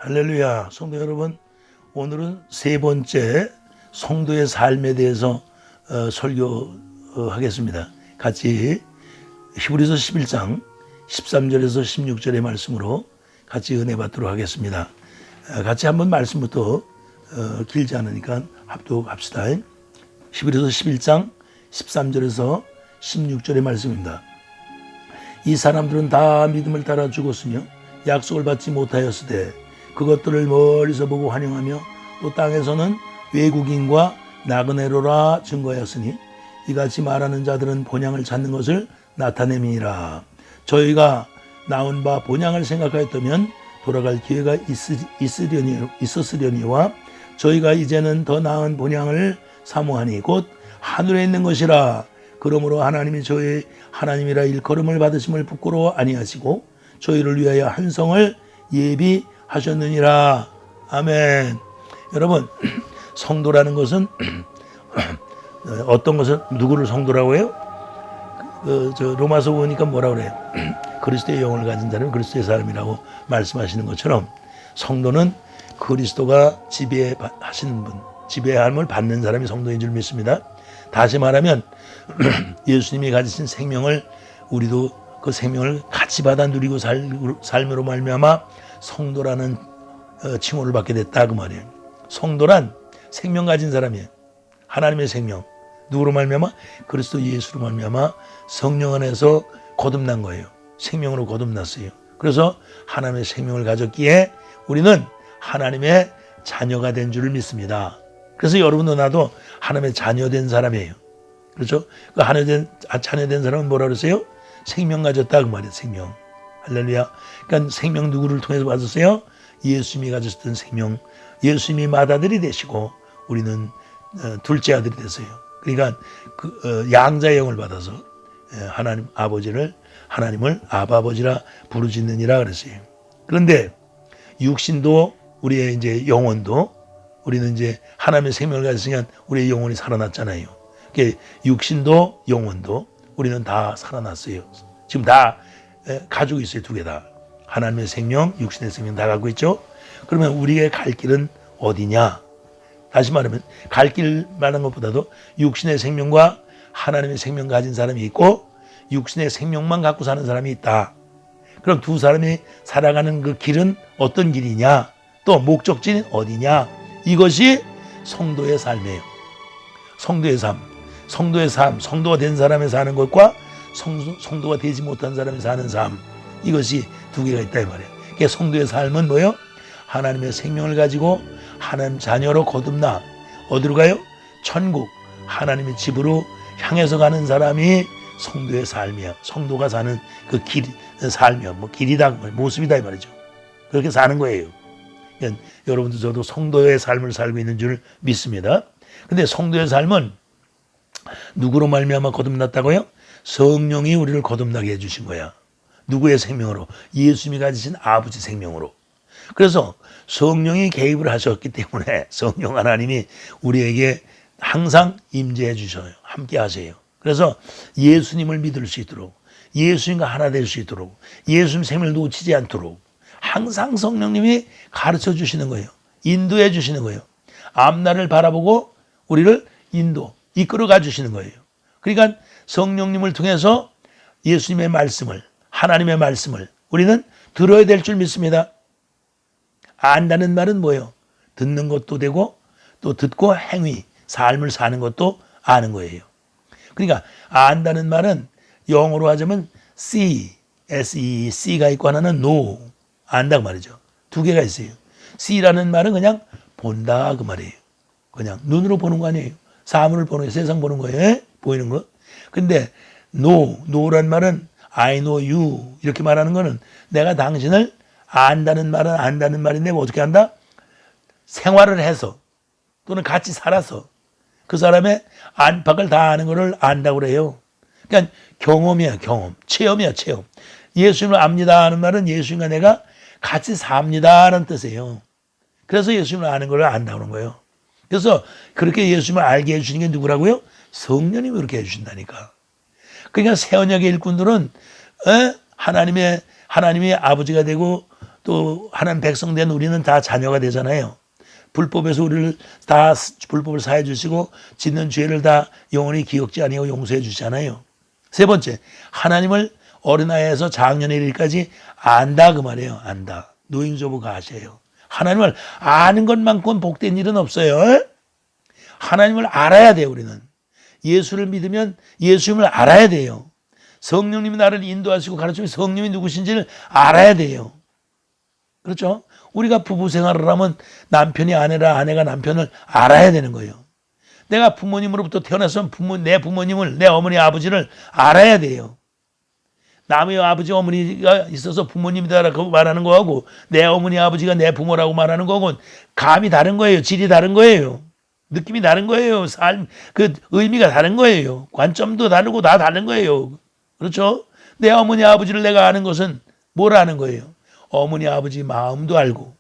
할렐루야. 성도 여러분, 오늘은 세 번째 성도의 삶에 대해서 설교하겠습니다. 같이 히브리서 11장 13절에서 16절의 말씀으로 같이 은혜 받도록 하겠습니다. 같이 한번 말씀부터 길지 않으니까 합독합시다. 히브리서 11장 13절에서 16절의 말씀입니다. 이 사람들은 다 믿음을 따라 죽었으며 약속을 받지 못하였으되 그것들을 멀리서 보고 환영하며 또 땅에서는 외국인과 나그네로라 증거하였으니 이같이 말하는 자들은 본향을 찾는 것을 나타냄이니라. 저희가 나온 바 본향을 생각하였다면 돌아갈 기회가 있었으려니와 저희가 이제는 더 나은 본향을 사모하니 곧 하늘에 있는 것이라. 그러므로 하나님이 저희 하나님이라 일컬음을 받으심을 부끄러워 아니하시고 저희를 위하여 한 성을 예비하셨느니라. 아멘. 여러분, 성도라는 것은 어떤 것을 누구를 성도라고 해요? 로마서 보니까 뭐라 그래요? 그리스도의 영을 가진 자는 그리스도의 사람이라고 말씀하시는 것처럼 성도는 그리스도가 지배하시는 분, 지배함을 받는 사람이 성도인 줄 믿습니다. 다시 말하면 예수님이 가지신 생명을 우리도 그 생명을 같이 받아 누리고 삶으로 말미암아 성도라는 칭호를 받게 됐다 그 말이에요. 성도란 생명 가진 사람이에요. 하나님의 생명. 누구로 말미암아? 그리스도 예수로 말미암아 성령 안에서 거듭난 거예요. 생명으로 거듭났어요. 그래서 하나님의 생명을 가졌기에 우리는 하나님의 자녀가 된 줄을 믿습니다. 그래서 여러분도 나도 하나님의 자녀된 사람이에요. 그렇죠? 그 자녀된 사람은 뭐라 그랬어요? 생명 가졌다 그 말이에요. 생명. 할렐루야. 그러니까 생명 누구를 통해서 받았어요? 예수님이 가졌던 생명. 예수님이 맏아들이 되시고 우리는 둘째 아들이 됐어요. 그러니까 양자의 영을 받아서 하나님 아버지를 하나님을 아버지라 부르짖느니라 그랬어요. 그런데 육신도 우리의 이제 영혼도 우리는 이제 하나님의 생명을 가졌으니까 우리의 영혼이 살아났잖아요. 육신도 영혼도 우리는 다 살아났어요. 지금 다 가지고 있어요. 두 개 다. 하나님의 생명, 육신의 생명 다 갖고 있죠. 그러면 우리의 갈 길은 어디냐? 다시 말하면 갈 길 말하는 것보다도 육신의 생명과 하나님의 생명 가진 사람이 있고 육신의 생명만 갖고 사는 사람이 있다. 그럼 두 사람이 살아가는 그 길은 어떤 길이냐? 또 목적지는 어디냐? 이것이 성도의 삶이에요. 성도의 삶. 성도의 삶, 성도가 된 사람이 사는 것과 성도가 되지 못한 사람이 사는 삶. 이것이 두 개가 있다 이 말이에요. 그러니까 성도의 삶은 뭐예요? 하나님의 생명을 가지고 하나님 자녀로 거듭나 어디로 가요? 천국, 하나님의 집으로 향해서 가는 사람이 성도의 삶이야. 성도가 사는 그 길, 삶이야. 뭐 길이다, 모습이다 이 말이죠. 그렇게 사는 거예요. 그러니까 여러분도 저도 성도의 삶을 살고 있는 줄 믿습니다. 근데 성도의 삶은 누구로 말미암아 거듭났다고요? 성령이 우리를 거듭나게 해주신 거야. 누구의 생명으로? 예수님이 가지신 아버지 생명으로. 그래서 성령이 개입을 하셨기 때문에 성령 하나님이 우리에게 항상 임재해 주셔요. 함께 하세요. 그래서 예수님을 믿을 수 있도록 예수님과 하나 될 수 있도록 예수님 생명을 놓치지 않도록 항상 성령님이 가르쳐 주시는 거예요. 인도해 주시는 거예요. 앞날을 바라보고 우리를 이끌어가 주시는 거예요. 그러니까 성령님을 통해서 예수님의 말씀을 하나님의 말씀을 우리는 들어야 될 줄 믿습니다. 안다는 말은 뭐예요? 듣는 것도 되고 또 듣고 행위, 삶을 사는 것도 아는 거예요. 그러니까 안다는 말은 영어로 하자면 see, S-E, C가 있고 하나는 know, 안다고 말이죠. 두 개가 있어요. see라는 말은 그냥 본다 그 말이에요. 그냥 눈으로 보는 거 아니에요. 사물을 보는 거예요. 세상 보는 거예요. 보이는 거. 근데 know란 말은 I know you 이렇게 말하는 거는 내가 당신을 안다는 말은 안다는 말인데 뭐 어떻게 한다? 생활을 해서 또는 같이 살아서 그 사람의 안팎을 다 아는 것을 안다고 그래요. 그러니까 경험이야 경험. 체험이야 체험. 예수님을 압니다 하는 말은 예수님과 내가 같이 삽니다라는 뜻이에요. 그래서 예수님을 아는 걸 안다고 하는 거예요. 그래서 그렇게 예수님을 알게 해주시는 게 누구라고요? 성령님이 그렇게 해주신다니까. 그러니까 새 언약의 일꾼들은 하나님의 아버지가 되고 또 또 하나님 백성 된 우리는 다 자녀가 되잖아요. 불법에서 우리를 다 불법을 사해 주시고 짓는 죄를 다 영원히 기억지 아니하고 용서해 주시잖아요. 세 번째, 하나님을 어린아이에서 장년에 이르기까지 안다 그 말이에요. 안다. knowing of God이에요. 하나님을 아는 것만큼 복된 일은 없어요. 하나님을 알아야 돼요. 우리는 예수를 믿으면 예수님을 알아야 돼요. 성령님이 나를 인도하시고 가르치면 성령이 누구신지를 알아야 돼요. 그렇죠? 우리가 부부 생활을 하면 남편이 아내라 아내가 남편을 알아야 되는 거예요. 내가 부모님으로부터 태어났으면 내 부모님을, 내 어머니 아버지를 알아야 돼요. 남의 아버지 어머니가 있어서 부모님이다라고 말하는 거하고 내 어머니 아버지가 내 부모라고 말하는 거하고는 감이 다른 거예요. 질이 다른 거예요. 느낌이 다른 거예요. 삶, 그 의미가 다른 거예요. 관점도 다르고 다 다른 거예요. 그렇죠? 내 어머니 아버지를 내가 아는 것은 뭘 아는 거예요? 어머니 아버지 마음도 알고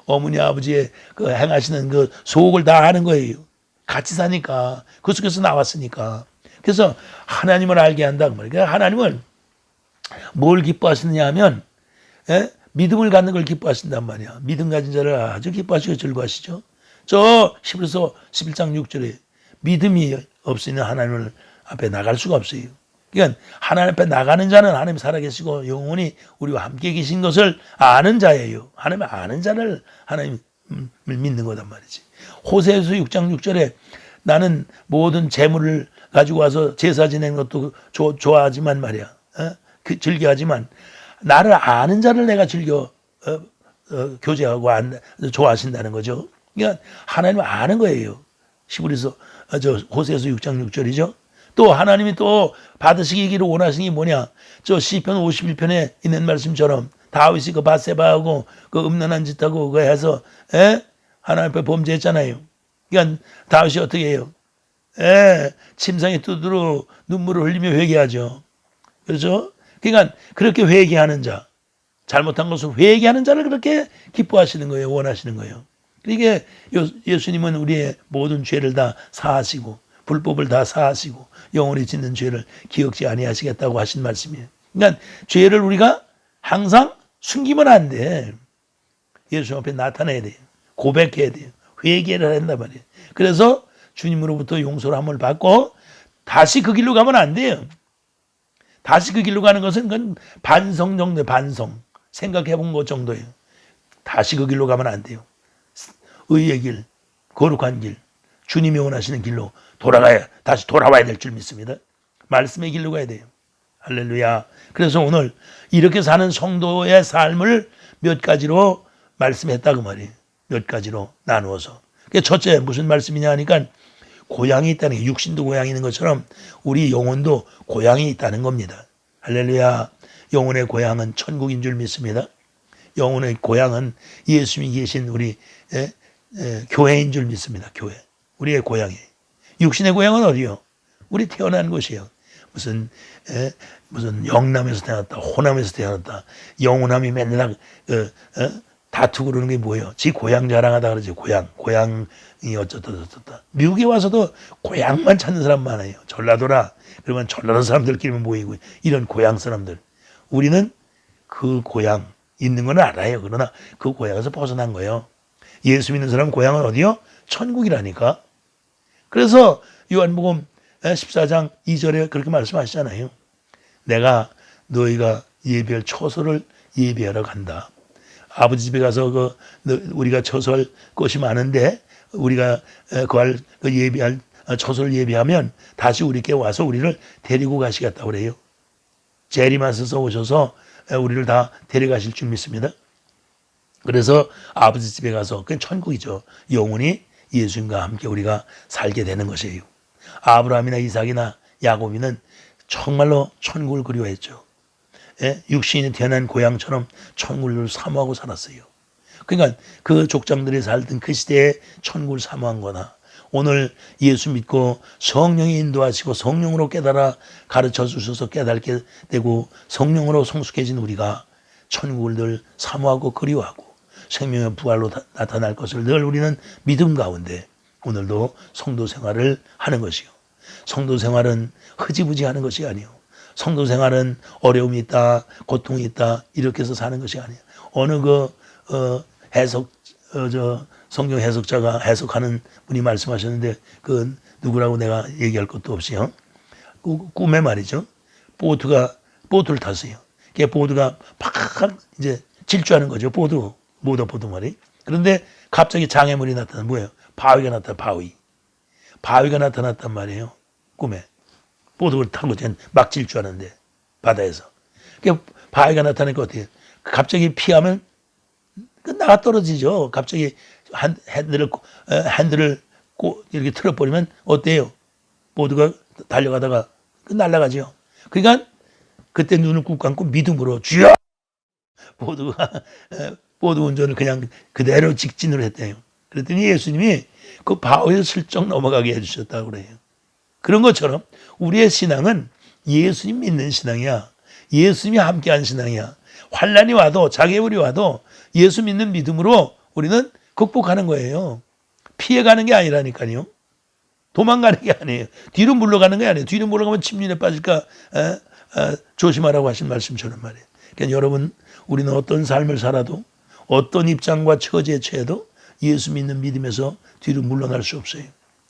어머니 아버지의 그 행하시는 그 속을 다 아는 거예요. 같이 사니까 그 속에서 나왔으니까. 그래서 하나님을 알게 한다 그 말이에요. 그러니까 하나님을 뭘 기뻐하시느냐 하면 믿음을 갖는 걸 기뻐하신단 말이야. 믿음 가진 자를 아주 기뻐하시고 즐거워하시죠. 저 히브리서 11장 6절에 믿음이 없으면 하나님을 앞에 나갈 수가 없어요. 그러니까 하나님 앞에 나가는 자는 하나님 살아계시고 영원히 우리와 함께 계신 것을 아는 자예요. 하나님 아는 자를 하나님을 믿는 거단 말이지. 호세아서 6장 6절에 나는 모든 재물을 가지고 와서 제사 지내는 것도 좋아하지만 말이야. 즐겨하지만 나를 아는 자를 내가 즐겨 교제하고 좋아하신다는 거죠. 그러니까 하나님을 아는 거예요. 히브리서 호세아서 6장 6절이죠. 또 하나님이 또 받으시기를 원하시는 게 뭐냐? 저 시편 51편에 있는 말씀처럼 다윗이 그 밧세바하고 그 음란한 짓하고 그거 해서 하나님 앞에 범죄했잖아요. 그러니까 다윗이 어떻게 해요? 침상에 두드러 눈물을 흘리며 회개하죠. 그렇죠? 그러니까 그렇게 회개하는 자, 잘못한 것을 회개하는 자를 그렇게 기뻐하시는 거예요. 원하시는 거예요. 그러니까 예수님은 우리의 모든 죄를 다 사하시고 불법을 다 사하시고 영원히 짓는 죄를 기억지 아니하시겠다고 하신 말씀이에요. 그러니까 죄를 우리가 항상 숨기면 안 돼. 예수님 앞에 나타내야 돼요. 고백해야 돼요. 회개를 한단 말이에요. 그래서 주님으로부터 용서를 함을 받고 다시 그 길로 가면 안 돼요. 다시 그 길로 가는 것은 그건 반성 정도예요. 반성. 생각해 본 것 정도예요. 다시 그 길로 가면 안 돼요. 의의 길, 거룩한 길, 주님이 원하시는 길로 다시 돌아와야 될 줄 믿습니다. 말씀의 길로 가야 돼요. 할렐루야. 그래서 오늘 이렇게 사는 성도의 삶을 몇 가지로 말씀했다 그 말이에요. 몇 가지로 나누어서. 첫째 무슨 말씀이냐 하니까 고향이 있다는 게 육신도 고향이 있는 것처럼 우리 영혼도 고향이 있다는 겁니다. 할렐루야. 영혼의 고향은 천국인 줄 믿습니다. 영혼의 고향은 예수님이 계신 우리 교회인 줄 믿습니다. 교회. 우리의 고향이. 육신의 고향은 어디요? 우리 태어난 곳이에요. 무슨 영남에서 태어났다, 호남에서 태어났다, 영호남이 맨날 다투고 그러는 게 뭐예요? 지 고향 자랑하다 그러지. 고향이 어쩌다. 미국에 와서도 고향만 찾는 사람 많아요. 전라도라. 그러면 전라도 사람들끼리만 모이고 이런 고향 사람들. 우리는 그 고향 있는 건 알아요. 그러나 그 고향에서 벗어난 거예요. 예수 믿는 사람 고향은 어디요? 천국이라니까. 그래서 요한복음 14장 2절에 그렇게 말씀하시잖아요. 내가 너희가 예배할 처소를 예배하러 간다. 아버지 집에 가서 우리가 처소할 것이 많은데 우리가 예배할 처소를 예배하면 다시 우리께 와서 우리를 데리고 가시겠다고 그래요. 재림하셔서 오셔서 우리를 다 데려가실 줄 믿습니다. 그래서 아버지 집에 가서 그건 천국이죠. 영원히 예수님과 함께 우리가 살게 되는 것이에요. 아브라함이나 이삭이나 야곱이는 정말로 천국을 그리워했죠. 육신이 태어난 고향처럼 천국을 사모하고 살았어요. 그러니까 그 족장들이 살던 그 시대에 천국을 사모한 거나 오늘 예수 믿고 성령이 인도하시고 성령으로 깨달아 가르쳐 주셔서 깨닫게 되고 성령으로 성숙해진 우리가 천국을 늘 사모하고 그리워하고 생명의 부활로 나타날 것을 늘 우리는 믿음 가운데 오늘도 성도 생활을 하는 것이요. 성도 생활은 흐지부지 하는 것이 아니요. 성도 생활은 어려움이 있다, 고통이 있다 이렇게 해서 사는 것이 아니에요. 어느 해석 성경 해석자가 해석하는 분이 말씀하셨는데 그 누구라고 내가 얘기할 것도 없이요. 꿈에 말이죠. 보트를 탔어요. 그 보트가 팍 이제 질주하는 거죠. 보드 말이. 그런데 갑자기 장애물이 나타나 뭐예요? 바위가 나타나 바위가 나타났단 말이에요. 꿈에. 보트를 타고 막 질주하는데 바다에서. 그 바위가 나타나니까 어떻게? 갑자기 피하면 나가 떨어지죠. 갑자기 핸들을 이렇게 틀어버리면 어때요? 보드가 달려가다가 날아가죠. 그러니까 그때 눈을 꾹 감고 믿음으로 주여! 보드 운전을 그냥 그대로 직진으로 했대요. 그랬더니 예수님이 그 바위에 슬쩍 넘어가게 해주셨다고 그래요. 그런 것처럼 우리의 신앙은 예수님 믿는 신앙이야. 예수님이 함께한 신앙이야. 환난이 와도 장애물이 와도 예수 믿는 믿음으로 우리는 극복하는 거예요. 피해가는 게 아니라니까요. 도망가는 게 아니에요. 뒤로 물러가는 게 아니에요. 뒤로 물러가면 침륜에 빠질까 조심하라고 하신 말씀처럼 말이에요. 그러니까 여러분, 우리는 어떤 삶을 살아도 어떤 입장과 처지에 처해도 예수 믿는 믿음에서 뒤로 물러날 수 없어요.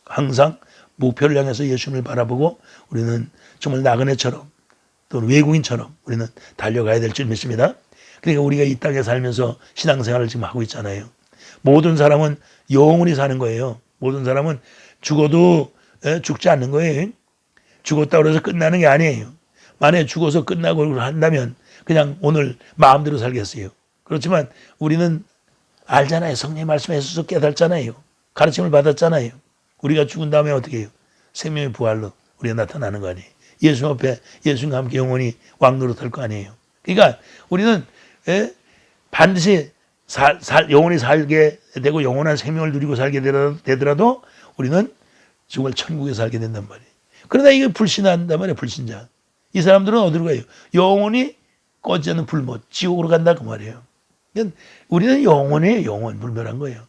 항상 목표를 향해서 예수님을 바라보고 우리는 정말 나그네처럼 또는 외국인처럼 우리는 달려가야 될 줄 믿습니다. 그러니까 우리가 이 땅에 살면서 신앙생활을 지금 하고 있잖아요. 모든 사람은 영원히 사는 거예요. 모든 사람은 죽어도 죽지 않는 거예요. 죽었다고 해서 끝나는 게 아니에요. 만약에 죽어서 끝나고 한다면 그냥 오늘 마음대로 살겠어요. 그렇지만 우리는 알잖아요. 성령의 말씀에 있어서 깨닫잖아요. 가르침을 받았잖아요. 우리가 죽은 다음에 어떻게 해요? 생명의 부활로 우리가 나타나는 거 아니에요. 예수 앞에 예수님과 함께 영원히 왕노릇할 거 아니에요. 그러니까 우리는 반드시 영원히 살게 되고 영원한 생명을 누리고 살게 되더라도 우리는 정말 천국에 살게 된단 말이에요. 그러나 이게 불신한단 말이에요. 불신자. 이 사람들은 어디로 가요? 영원히 꺼지지 않는 불못, 지옥으로 간다 그 말이에요. 그러니까 우리는 영원이에요. 영원, 불멸한 거예요.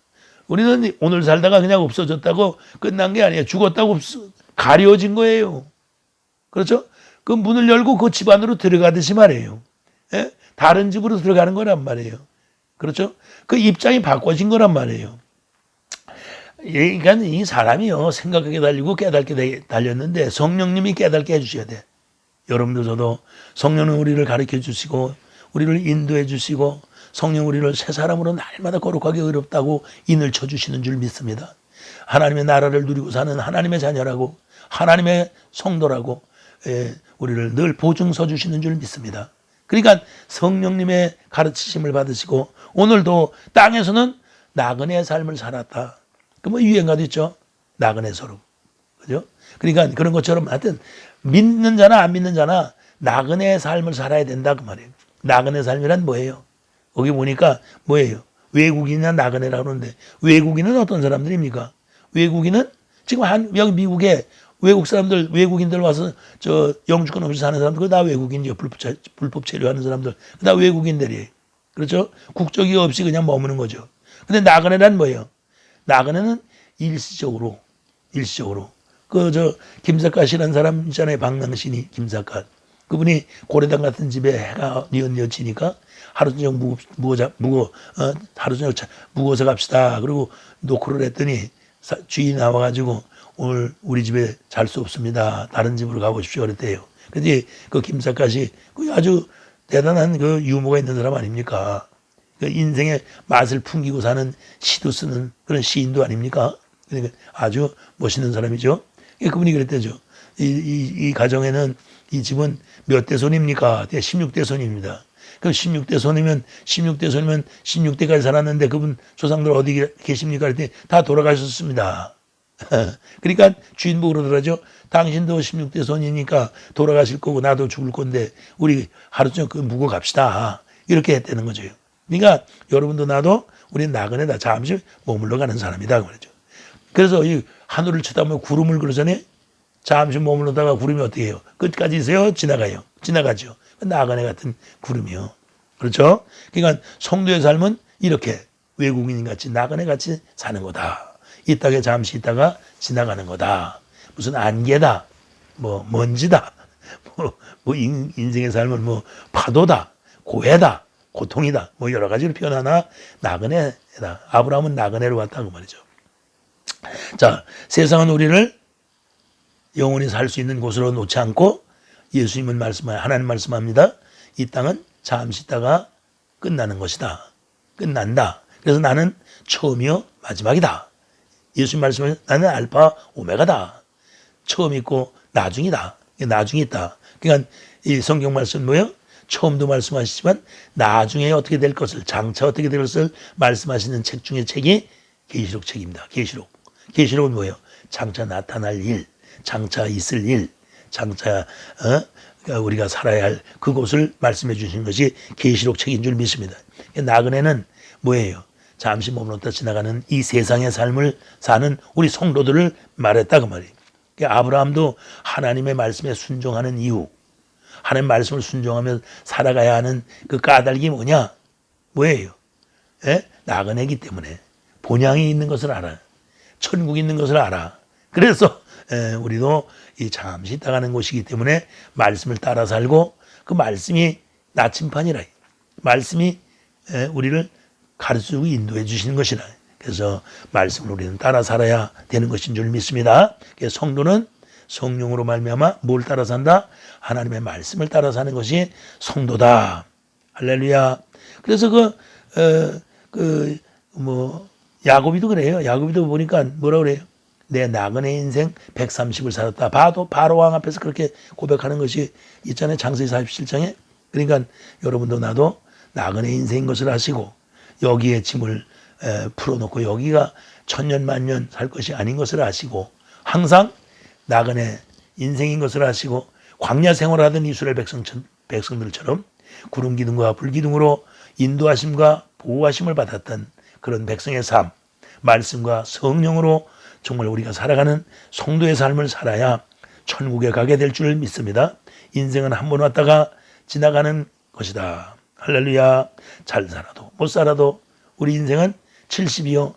우리는 오늘 살다가 그냥 없어졌다고 끝난 게 아니에요. 죽었다고 가려진 거예요. 그렇죠? 그 문을 열고 그 집 안으로 들어가듯이 말이에요. 예? 다른 집으로 들어가는 거란 말이에요. 그렇죠? 그 입장이 바꿔진 거란 말이에요. 그러니까 이 사람이요, 생각하게 달리고 깨닫게 달렸는데 성령님이 깨닫게 해주셔야 돼. 여러분들 저도 성령은 우리를 가르쳐 주시고 우리를 인도해 주시고 성령 우리를 새 사람으로 날마다 거룩하게 의롭다고 인을 쳐주시는 줄 믿습니다. 하나님의 나라를 누리고 사는 하나님의 자녀라고 하나님의 성도라고 우리를 늘 보증서 주시는 줄 믿습니다. 그러니까 성령님의 가르치심을 받으시고 오늘도 땅에서는 나그네의 삶을 살았다. 그 뭐 유행가도 있죠. 나그네 서로. 그죠? 그러니까 그런 것처럼 하여튼 믿는 자나 안 믿는 자나 나그네의 삶을 살아야 된다 그 말이에요. 나그네 삶이란 뭐예요? 거기 보니까 뭐예요? 외국인이나 나그네라고 그러는데 외국인은 어떤 사람들입니까? 외국인은 지금 여기 미국에 외국 사람들, 외국인들 와서 저 영주권 없이 사는 사람들, 그거 다 외국인이죠. 불법 체류하는 사람들. 다 외국인들이에요. 그렇죠? 국적이 없이 그냥 머무는 거죠. 근데 나그네란 뭐예요? 나그네는 일시적으로. 김삿갓 씨라는 사람 있잖아요. 방랑신이 김삿갓. 그분이 고래당 같은 집에 해가 뉘엿뉘엿 지니까 하루 저녁 하루 저녁 묵어서 갑시다. 그리고 노크를 했더니 주인이 나와가지고 오늘 우리 집에 잘 수 없습니다. 다른 집으로 가보십시오. 그랬대요. 근데 그 김삿갓이 아주 대단한 그 유머가 있는 사람 아닙니까? 그 인생의 맛을 풍기고 사는 시도 쓰는 그런 시인도 아닙니까? 그러니까 아주 멋있는 사람이죠. 그분이 그랬대죠. 이 가정에는 이 집은 몇 대 손입니까? 16대 손입니다. 그럼 16대 손이면 16대까지 살았는데 그분 조상들 어디 계십니까? 그랬더니 다 돌아가셨습니다. 그러니까 주인 보고 그러더라죠. 당신도 16대 손이니까 돌아가실 거고 나도 죽을 건데 우리 하루 종일 묵어 갑시다. 이렇게 했다는 거죠. 그러니까 여러분도 나도 우리는 나그네다. 잠시 머물러 가는 사람이다. 그러죠. 그래서 이 하늘을 쳐다보면 구름을 그러잖아요. 잠시 머물러다가 구름이 어떻게 해요? 끝까지 있어요? 지나가죠. 나그네 같은 구름이요. 그렇죠? 그러니까 성도의 삶은 이렇게 외국인 같이 나그네 같이 사는 거다. 이 땅에 잠시 있다가 지나가는 거다. 무슨 안개다. 먼지다. 인생의 삶은 파도다. 고해다. 고통이다. 뭐 여러 가지로 표현하나 나그네다. 아브라함은 나그네로 왔다고 말이죠. 자, 세상은 우리를 영원히 살 수 있는 곳으로 놓지 않고 예수님은 하나님 말씀합니다. 이 땅은 잠시 있다가 끝나는 것이다. 끝난다. 그래서 나는 처음이요 마지막이다. 예수님 말씀은 나는 알파 오메가다. 처음 있고 나중이다. 나중이 있다. 그러니까 이 성경 말씀 뭐예요? 처음도 말씀하시지만 나중에 어떻게 될 것을, 장차 어떻게 될 것을 말씀하시는 책 중에 책이 계시록 책입니다. 계시록은 뭐예요? 장차 나타날 일, 장차 있을 일, 장차 그러니까 우리가 살아야 할 그곳을 말씀해 주신 것이 계시록 책인 줄 믿습니다. 나그네는 뭐예요? 잠시 머물렀다 지나가는 이 세상의 삶을 사는 우리 성도들을 말했다 그 말이에요. 아브라함도 하나님의 말씀에 순종하는 이유, 하나님의 말씀을 순종하며 살아가야 하는 그 까닭이 뭐예요? 나그네이기 때문에 본향이 있는 것을 알아. 천국이 있는 것을 알아. 그래서 우리도 이 잠시 있다 가는 곳이기 때문에 말씀을 따라 살고 그 말씀이 나침판이라. 말씀이 우리를 가르치고 인도해 주시는 것이라. 그래서 말씀을 우리는 따라 살아야 되는 것인 줄 믿습니다. 성도는 성령으로 말미암아 뭘 따라 산다? 하나님의 말씀을 따라 사는 것이 성도다. 할렐루야. 그래서 야고비도 그래요. 야고비도 보니까 뭐라 그래요? 내 나그네 인생 130을 살았다. 바로 왕 앞에서 그렇게 고백하는 것이 있잖아요. 창세기 47장에. 그러니까 여러분도 나도 나그네 인생인 것을 아시고 여기에 짐을 풀어놓고 여기가 천년 만년 살 것이 아닌 것을 아시고 항상 나그네 인생인 것을 아시고 광야 생활하던 이스라엘 백성들처럼 구름 기둥과 불 기둥으로 인도하심과 보호하심을 받았던 그런 백성의 삶, 말씀과 성령으로 정말 우리가 살아가는 성도의 삶을 살아야 천국에 가게 될 줄 믿습니다. 인생은 한 번 왔다가 지나가는 것이다. 할렐루야. 잘 살아도 못 살아도 우리 인생은 70이요.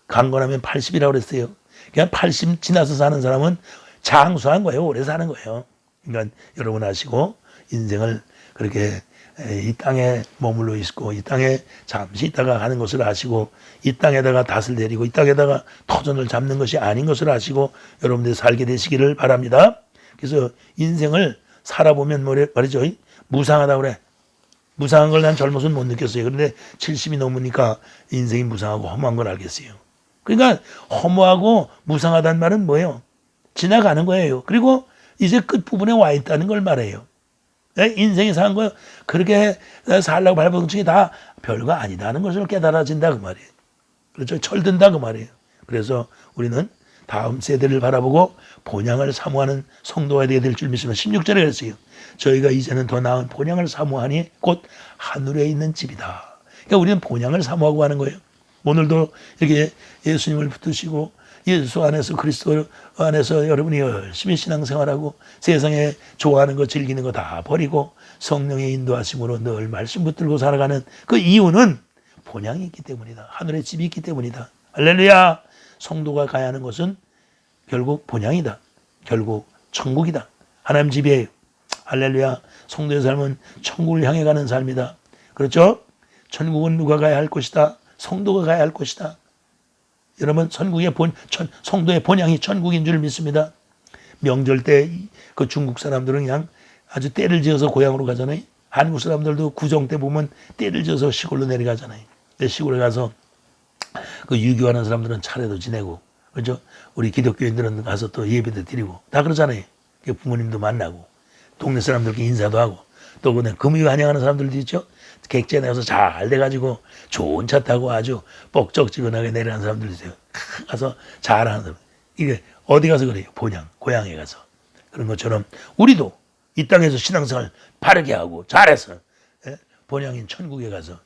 강건하면 80이라고 그랬어요. 그냥 80 지나서 사는 사람은 장수한 거예요. 오래 사는 거예요. 그러니까 여러분 아시고 인생을 그렇게 이 땅에 머물러 있고 이 땅에 잠시 있다가 가는 것을 아시고 이 땅에다가 닷을 내리고 이 땅에다가 터전을 잡는 것이 아닌 것을 아시고 여러분들이 살게 되시기를 바랍니다. 그래서 인생을 살아보면 말이죠. 무상하다고 그래. 무상한 걸 난 젊어서는 못 느꼈어요. 그런데 70이 넘으니까 인생이 무상하고 허무한 걸 알겠어요. 그러니까 허무하고 무상하다는 말은 뭐예요? 지나가는 거예요. 그리고 이제 끝부분에 와 있다는 걸 말해요. 인생이 사는 거 그렇게 살라고 밟은 것이 다 별거 아니다는 것을 깨달아진다 그 말이에요. 그렇죠? 철든다 그 말이에요. 그래서 우리는 다음 세대를 바라보고 본향을 사모하는 성도가 되어야 될 줄 믿으면 16절에 그랬어요. 저희가 이제는 더 나은 본향을 사모하니 곧 하늘에 있는 집이다. 그러니까 우리는 본향을 사모하고 하는 거예요. 오늘도 이렇게 예수님을 붙드시고 예수 안에서 그리스도 안에서 여러분이 열심히 신앙생활하고 세상에 좋아하는 거 즐기는 거 다 버리고 성령의 인도하심으로 늘 말씀 붙들고 살아가는 그 이유는 본향이 있기 때문이다. 하늘의 집이 있기 때문이다. 할렐루야. 성도가 가야 하는 것은 결국 본향이다. 결국 천국이다. 하나님 집이에요. 할렐루야. 성도의 삶은 천국을 향해 가는 삶이다. 그렇죠? 천국은 누가 가야 할 것이다. 성도가 가야 할 것이다. 여러분 성도의 본향이 천국인 줄 믿습니다. 명절 때 그 중국 사람들은 그냥 아주 때를 지어서 고향으로 가잖아요. 한국 사람들도 구정 때 보면 때를 지어서 시골로 내려가잖아요. 시골에 가서 그 유교하는 사람들은 차례도 지내고, 그렇죠? 우리 기독교인들은 가서 또 예배도 드리고 다 그러잖아요. 부모님도 만나고 동네 사람들께 인사도 하고 또 그냥 금요 환영하는 사람들도 있죠. 객지에 나가서 잘 돼가지고 좋은 차 타고 아주 뻑적지근하게 내려가는 사람들도 있어요. 가서 잘하는 사람. 이게 어디 가서 그래요? 본향, 고향에 가서. 그런 것처럼 우리도 이 땅에서 신앙생활 바르게 하고 잘해서 본향인 천국에 가서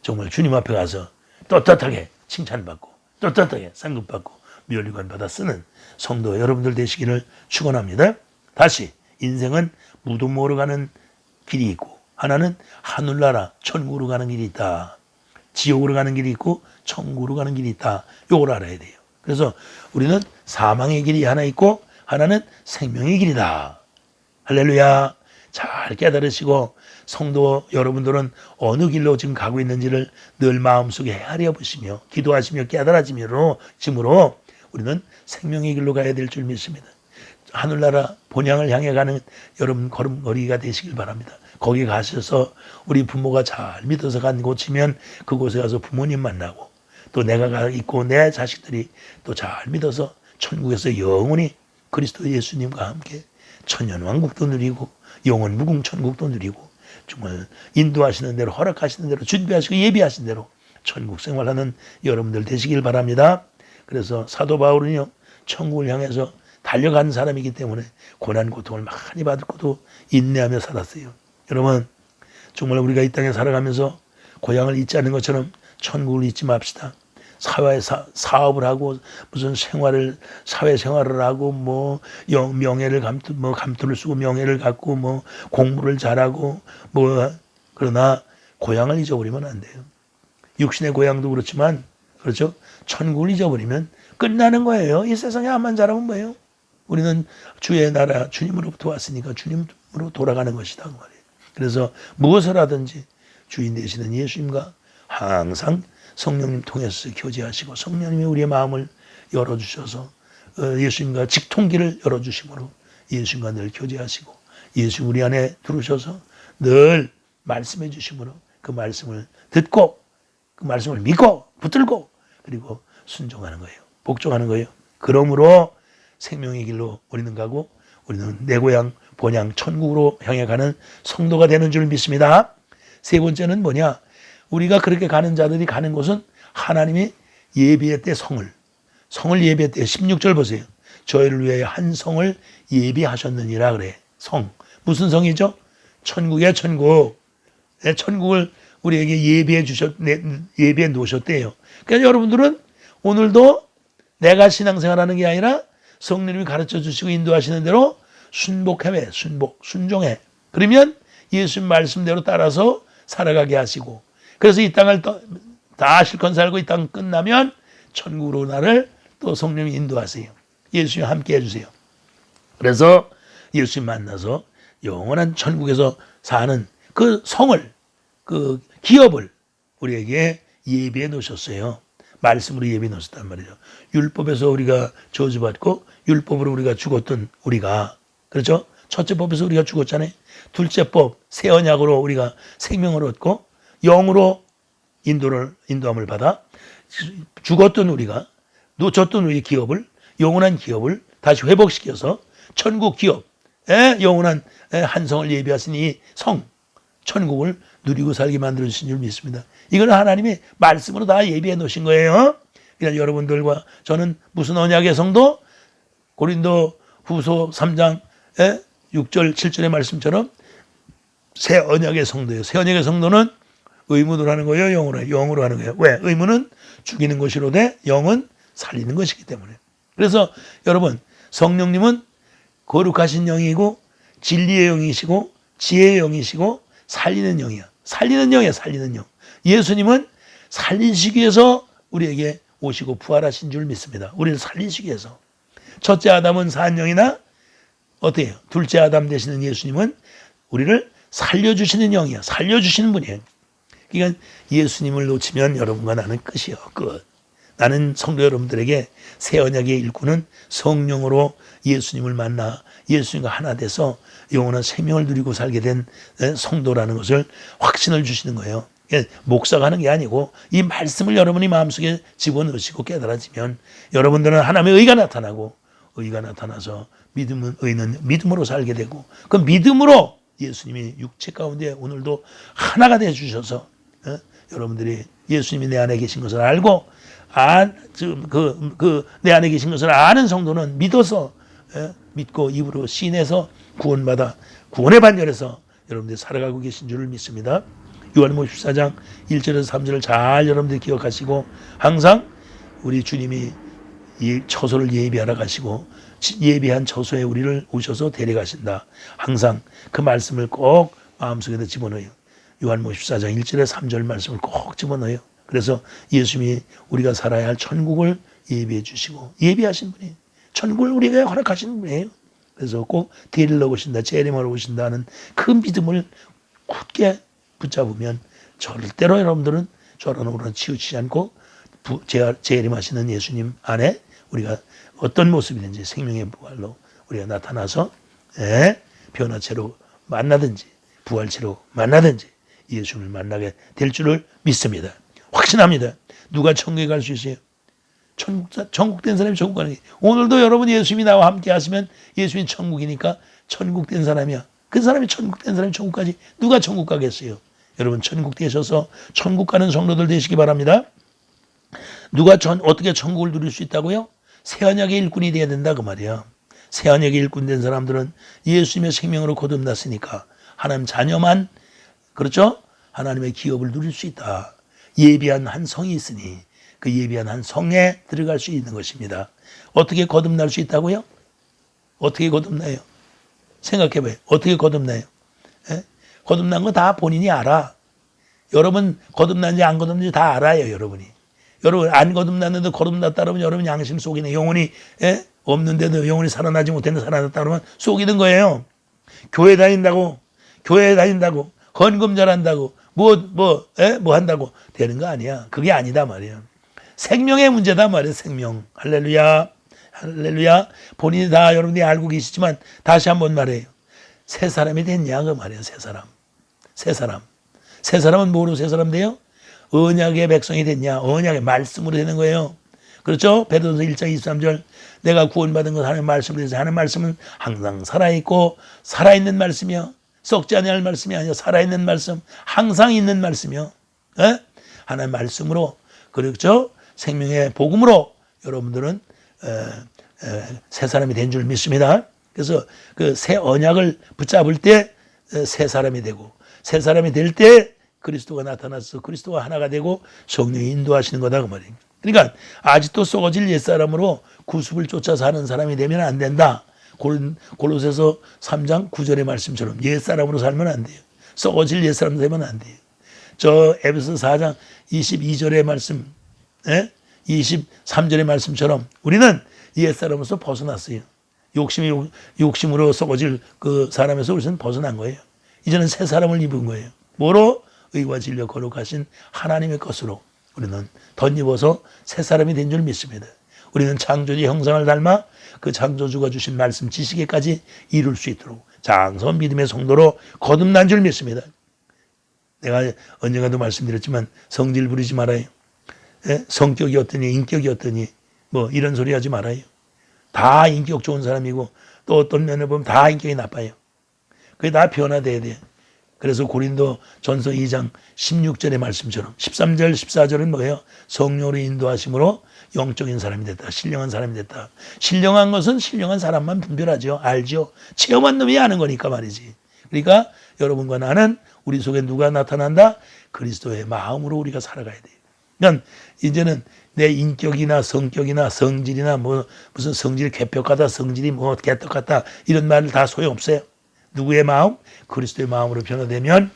정말 주님 앞에 가서 떳떳하게 칭찬받고 떳떳하게 상급받고 멸류관 받아 쓰는 성도 여러분들 되시기를 축원합니다. 다시 인생은 무덤 모으러 가는 길이 있고 하나는 하늘나라 천국으로 가는 길이 있다. 지옥으로 가는 길이 있고 천국으로 가는 길이 있다. 이걸 알아야 돼요. 그래서 우리는 사망의 길이 하나 있고 하나는 생명의 길이다. 할렐루야. 잘 깨달으시고 성도 여러분들은 어느 길로 지금 가고 있는지를 늘 마음속에 헤아려 보시며 기도하시며 깨달아짐으로 우리는 생명의 길로 가야 될 줄 믿습니다. 하늘나라 본향을 향해 가는 여러분 걸음걸이가 되시길 바랍니다. 거기 가셔서 우리 부모가 잘 믿어서 간 곳이면 그곳에 가서 부모님 만나고 또 내가 있고 내 자식들이 또 잘 믿어서 천국에서 영원히 그리스도 예수님과 함께 천년왕국도 누리고 영원 무궁 천국도 누리고 정말 인도하시는 대로 허락하시는 대로 준비하시고 예비하신 대로 천국 생활하는 여러분들 되시길 바랍니다. 그래서 사도 바울은요 천국을 향해서 달려가는 사람이기 때문에 고난 고통을 많이 받고도 인내하며 살았어요. 여러분 정말 우리가 이 땅에 살아가면서 고향을 잊지 않는 것처럼 천국을 잊지 맙시다. 사업을 하고 무슨 사회생활을 하고 뭐 명예를 감투를 쓰고 명예를 갖고 뭐 공부를 잘하고 뭐 그러나 고향을 잊어버리면 안 돼요. 육신의 고향도 그렇지만 그렇죠. 천국을 잊어버리면 끝나는 거예요. 이 세상에 암만 잘하면 뭐예요? 우리는 주의 나라 주님으로부터 왔으니까 주님으로 돌아가는 것이다 그 말이에요. 그래서 무엇을 하든지 주인 되시는 예수님과 항상 성령님 통해서 교제하시고 성령님이 우리의 마음을 열어주셔서 예수님과 직통기를 열어주심으로 예수님과 늘 교제하시고 예수 우리 안에 들어오셔서 늘 말씀해 주심으로 그 말씀을 듣고 그 말씀을 믿고 붙들고 그리고 순종하는 거예요. 복종하는 거예요. 그러므로 생명의 길로 우리는 가고 우리는 내 고향 본향 천국으로 향해 가는 성도가 되는 줄 믿습니다. 세 번째는 뭐냐? 우리가 그렇게 가는 자들이 가는 곳은 하나님이 예비했대 성을 예비했대. 16절 보세요. 저희를 위하여 한 성을 예비하셨느니라 그래. 성. 무슨 성이죠? 천국이야 천국. 천국을 우리에게 예비해 놓으셨대요. 그러니까 여러분들은 오늘도 내가 신앙생활하는 게 아니라 성령님이 가르쳐 주시고 인도하시는 대로 순복해. 순종해. 그러면 예수님 말씀대로 따라서 살아가게 하시고 그래서 이 땅을 다 실컷 살고 이 땅 끝나면 천국으로 나를 또 성령이 인도하세요. 예수님 함께 해주세요. 그래서 예수님 만나서 영원한 천국에서 사는 그 성을 그 기업을 우리에게 예비해 놓으셨어요. 말씀으로 예비해 놓으셨단 말이죠. 율법에서 우리가 저주받고 율법으로 우리가 죽었던 우리가 그렇죠? 첫째 법에서 우리가 죽었잖아요. 둘째 법 새 언약으로 우리가 생명을 얻고 영으로 인도함을 받아 죽었던 우리가 놓쳤던 우리의 기업을 영원한 기업을 다시 회복시켜서 천국 기업 영원한 한성을 예비하시니 성 천국을 누리고 살게 만들어주신 줄 믿습니다. 이건 하나님이 말씀으로 다 예비해 놓으신 거예요. 그냥 여러분들과 저는 무슨 언약의 성도? 고린도 후서 3장 6절 7절의 말씀처럼 새 언약의 성도예요. 새 언약의 성도는 의무로 하는 거예요? 영으로 하는 거예요? 왜? 의무는 죽이는 것이로되 영은 살리는 것이기 때문에. 그래서 여러분 성령님은 거룩하신 영이고 진리의 영이시고 지혜의 영이시고 살리는 영이야. 살리는 영. 예수님은 살리시기 위해서 우리에게 오시고 부활하신 줄 믿습니다. 우리를 살리시기 위해서. 첫째 아담은 산영이나 어때요? 둘째 아담 되시는 예수님은 우리를 살려주시는 영이야. 살려주시는 분이에요. 그러니까 예수님을 놓치면 여러분과 나는 끝이요. 끝. 나는 성도 여러분들에게 새 언약의 일꾼은 성령으로 예수님을 만나 예수님과 하나 돼서 영원한 생명을 누리고 살게 된 성도라는 것을 확신을 주시는 거예요. 목사가 하는 게 아니고 이 말씀을 여러분이 마음속에 집어넣으시고 깨달아지면 여러분들은 하나님의 의가 나타나고 의가 나타나서 의는 믿음으로 살게 되고 그 믿음으로 예수님이 육체 가운데 오늘도 하나가 되어 주셔서 여러분들이 예수님이 내 안에 계신 것을 알고 내 안에 계신 것을 아는 성도는 믿어서 믿고 입으로 시인해서 구원받아 구원의 반열에서 여러분들이 살아가고 계신 줄을 믿습니다. 요한복음 14장 1절에서 3절을 잘 여러분들이 기억하시고 항상 우리 주님이 이 처소를 예비하러 가시고 예비한 처소에 우리를 오셔서 데려가신다. 항상 그 말씀을 꼭 마음속에다 집어넣어요. 요한복음 14장 1절에 3절 말씀을 꼭 집어넣어요. 그래서 예수님이 우리가 살아야 할 천국을 예비해 주시고 예비하신 분이에요. 천국을 우리가 허락하시는 분이에요. 그래서 꼭 데리러 오신다, 재림하러 오신다는 그 믿음을 굳게 붙잡으면 절대로 여러분들은 저런 오른 치우치지 않고 재림하시는 예수님 안에 우리가 어떤 모습이든지 생명의 부활로 우리가 나타나서 변화체로 만나든지 부활체로 만나든지 예수를 만나게 될 줄을 믿습니다. 확신합니다. 누가 천국에 갈 수 있어요? 천국된 사람이 천국 가는 게. 오늘도 여러분 예수님이 나와 함께 하시면 예수님 천국이니까 천국된 사람이야. 그 사람이 천국된 사람이 천국까지 누가 천국 가겠어요? 여러분 천국 되셔서 천국 가는 성도들 되시기 바랍니다. 누가 어떻게 천국을 누릴 수 있다고요? 새언약의 일꾼이 돼야 된다 그 말이야. 새언약의 일꾼 된 사람들은 예수님의 생명으로 거듭났으니까 하나님 자녀만 그렇죠? 하나님의 기업을 누릴 수 있다. 예비한 한 성이 있으니 그 예비한 한 성에 들어갈 수 있는 것입니다. 어떻게 거듭날 수 있다고요? 어떻게 거듭나요? 생각해봐요. 어떻게 거듭나요? 거듭난 거 다 본인이 알아. 여러분 거듭난지 안 거듭난지 다 알아요. 여러분이. 여러분 안 거듭났는데 거듭났다 그러면 여러분 양심 속이네. 영혼이 없는데도 영혼이 살아나지 못했는데 살아났다 그러면 속이는 거예요. 교회 다닌다고 헌금 잘한다고 뭐 한다고 되는 거 아니야. 그게 아니다 말이야. 생명의 문제다 말이야. 생명. 할렐루야. 할렐루야. 본인이 다 여러분들이 알고 계시지만 다시 한번 말해요. 새 사람이 됐냐 그 말이야. 새 사람은 뭐로 새 사람 돼요? 언약의 백성이 됐냐. 언약의 말씀으로 되는 거예요. 그렇죠? 베드로서 1장 23절 내가 구원받은 것 하나님의 말씀으로 해서 하나님의 말씀은 항상 살아있고 살아있는 말씀이요. 썩지 아니할 말씀이 아니라 살아있는 말씀, 항상 있는 말씀이요. 하나님의 말씀으로 그렇죠? 생명의 복음으로 여러분들은 새 사람이 된 줄 믿습니다. 그래서 그 새 언약을 붙잡을 때 새 사람이 되고 새 사람이 될 때 그리스도가 나타나서 그리스도가 하나가 되고 성령이 인도하시는 거다 그 말이에요. 그러니까 아직도 썩어질 옛사람으로 구습을 쫓아 사는 사람이 되면 안 된다. 골로새서 3장 9절의 말씀처럼 옛사람으로 살면 안 돼요. 썩어질 옛사람 되면 안 돼요. 저 에베소 4장 22절의 말씀 23절의 말씀처럼 우리는 옛사람으로서 벗어났어요. 욕심으로 썩어질 그 사람에서 우리는 벗어난 거예요. 이제는 새 사람을 입은 거예요. 뭐로? 의와 진리와 거룩하신 하나님의 것으로 우리는 덧입어서 새 사람이 된 줄 믿습니다. 우리는 창조주의 형상을 닮아 그 창조주가 주신 말씀 지식에까지 이룰 수 있도록 장성한 믿음의 성도로 거듭난 줄 믿습니다. 내가 언젠가도 말씀드렸지만 성질 부리지 말아요. 성격이 어떠니 인격이 어떠니 뭐 이런 소리 하지 말아요. 다 인격 좋은 사람이고 또 어떤 면을 보면 다 인격이 나빠요. 그게 다 변화돼야 돼. 그래서 고린도 전서 2장 16절의 말씀처럼 13절 14절은 뭐예요? 성령으로 인도하심으로 영적인 사람이 됐다. 신령한 사람이 됐다. 신령한 것은 신령한 사람만 분별하죠. 알죠. 체험한 놈이 아는 거니까 말이지. 그러니까 여러분과 나는 우리 속에 누가 나타난다? 그리스도의 마음으로 우리가 살아가야 돼요. 그러니까 이제는 내 인격이나 성격이나 성질이나 뭐 무슨 성질이 개벽하다 성질이 뭐 개떡 같다 이런 말을 다 소용없어요. 누구의 마음? 그리스도의 마음으로 변화되면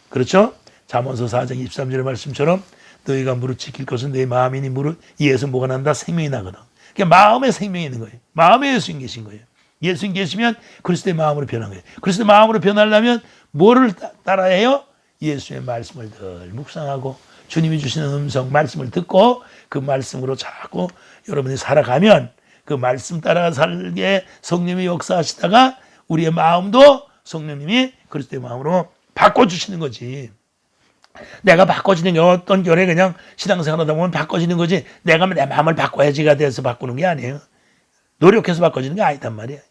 그렇죠? 잠언서 4장 23절의 말씀처럼 너희가 무릇 지킬 것은 너희 마음이니 무릇 이에서 뭐가 난다? 생명이 나거든. 그러니까 마음에 생명이 있는 거예요. 마음에 예수님 계신 거예요. 예수님 계시면 그리스도의 마음으로 변한 거예요. 그리스도의 마음으로 변하려면 뭐를 따라야 해요? 예수의 말씀을 늘 묵상하고 주님이 주시는 음성 말씀을 듣고 그 말씀으로 자꾸 여러분이 살아가면 그 말씀 따라 살게 성령이 역사하시다가 우리의 마음도 성령님이 그리스도의 마음으로 바꿔주시는 거지. 내가 바꿔지는 게 어떤 결에 그냥 신앙생활 하다 보면 바꿔지는 거지 내가 내 마음을 바꿔야지가 돼서 바꾸는 게 아니에요. 노력해서 바꿔지는 게 아니단 말이에요.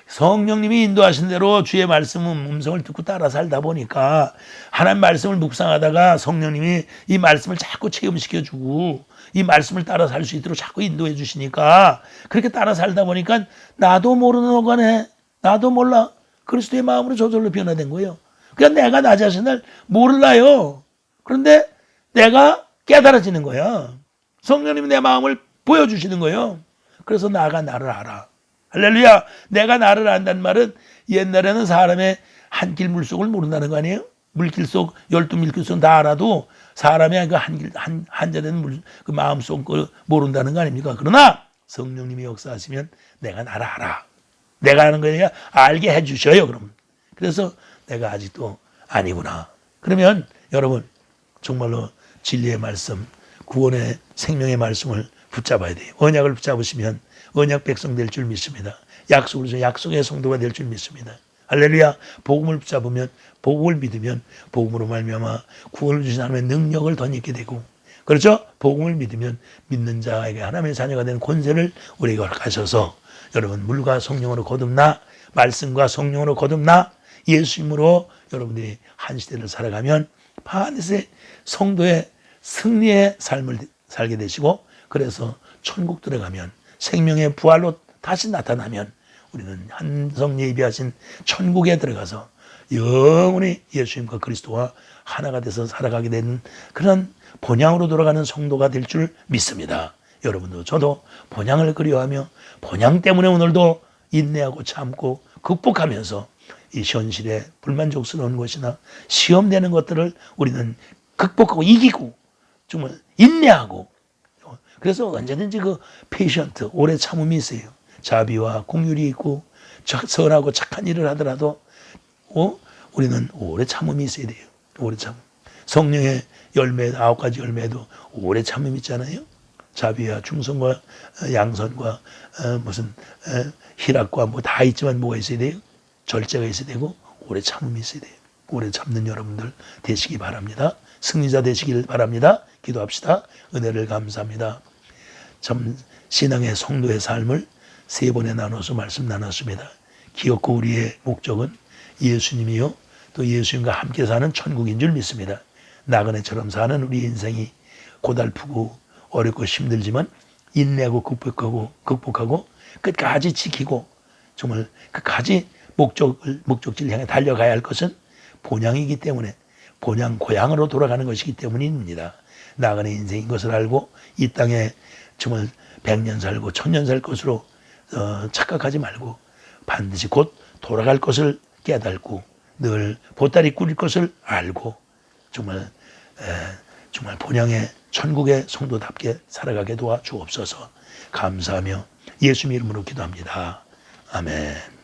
성령님이 인도하신 대로 주의 말씀 음성을 듣고 따라 살다 보니까 하나님 말씀을 묵상하다가 성령님이 이 말씀을 자꾸 체험시켜주고 이 말씀을 따라 살 수 있도록 자꾸 인도해 주시니까 그렇게 따라 살다 보니까 나도 모르는 어간에 나도 몰라 그리스도의 마음으로 저절로 변화된 거예요. 그러니까 내가 나 자신을 몰라요. 그런데 내가 깨달아지는 거야. 성령님이 내 마음을 보여주시는 거예요. 그래서 나가 나를 알아. 할렐루야. 내가 나를 안다는 말은 옛날에는 사람의 한 길 물속을 모른다는 거 아니에요? 물길 속 12물길 속 다 알아도 사람의 그 한 자리는 그 마음속 걸 모른다는 거 아닙니까? 그러나 성령님이 역사하시면 내가 나를 알아. 내가 아는 거니까 알게 해주셔요. 그럼 그래서 내가 아직도 아니구나. 그러면 여러분 정말로 진리의 말씀, 구원의 생명의 말씀을 붙잡아야 돼요. 언약을 붙잡으시면 언약 백성 될 줄 믿습니다. 약속을 주신 약속의 성도가 될 줄 믿습니다. 할렐루야. 복음을 붙잡으면, 복음을 믿으면 복음으로 말미암아 구원을 주신 하나님의 능력을 덧입게 되고, 그렇죠? 복음을 믿으면 믿는 자에게 하나님의 자녀가 되는 권세를 우리에게 허락하셔서 여러분 물과 성령으로 거듭나, 말씀과 성령으로 거듭나 예수님으로 여러분들이 한 시대를 살아가면 반드시 성도의 승리의 삶을 살게 되시고, 그래서 천국 들어가면 생명의 부활로 다시 나타나면 우리는 한성 예비하신 천국에 들어가서 영원히 예수님과 그리스도와 하나가 돼서 살아가게 되는 그런 본향으로 돌아가는 성도가 될 줄 믿습니다. 여러분도 저도 본향을 그리워하며 본향 때문에 오늘도 인내하고 참고 극복하면서 이 현실에 불만족스러운 것이나 시험되는 것들을 우리는 극복하고 이기고 정말 인내하고, 그래서 언제든지 그 페이션트, 오래 참음이 있어요. 자비와 공율이 있고 선하고 착한 일을 하더라도 우리는 오래 참음이 있어야 돼요. 오래 참음. 성령의 열매, 9가지 열매도 오래 참음이 있잖아요. 자비와 충성과 양선과 무슨 희락과 뭐 다 있지만 뭐가 있어야 돼요? 절제가 있어야 되고 오래 참음이 있어야 돼요. 오래 참는 여러분들 되시기 바랍니다. 승리자 되시길 바랍니다. 기도합시다. 은혜를 감사합니다. 참 신앙의 성도의 삶을 3번에 나눠서 말씀 나눴습니다. 기업과 우리의 목적은 예수님이요, 또 예수님과 함께 사는 천국인 줄 믿습니다. 나그네처럼 사는 우리 인생이 고달프고 어렵고 힘들지만 인내하고 극복하고 끝까지 지키고 정말 끝까지 목적지를 향해 달려가야 할 것은 본향이기 때문에, 본향 고향으로 돌아가는 것이기 때문입니다. 나그네 인생인 것을 알고 이 땅에 정말 100년 살고 1000년 살 것으로 착각하지 말고 반드시 곧 돌아갈 것을 깨닫고 늘 보따리 꾸릴 것을 알고 정말 본향의 천국의 성도답게 살아가게 도와 주옵소서. 감사하며 예수님 이름으로 기도합니다. 아멘.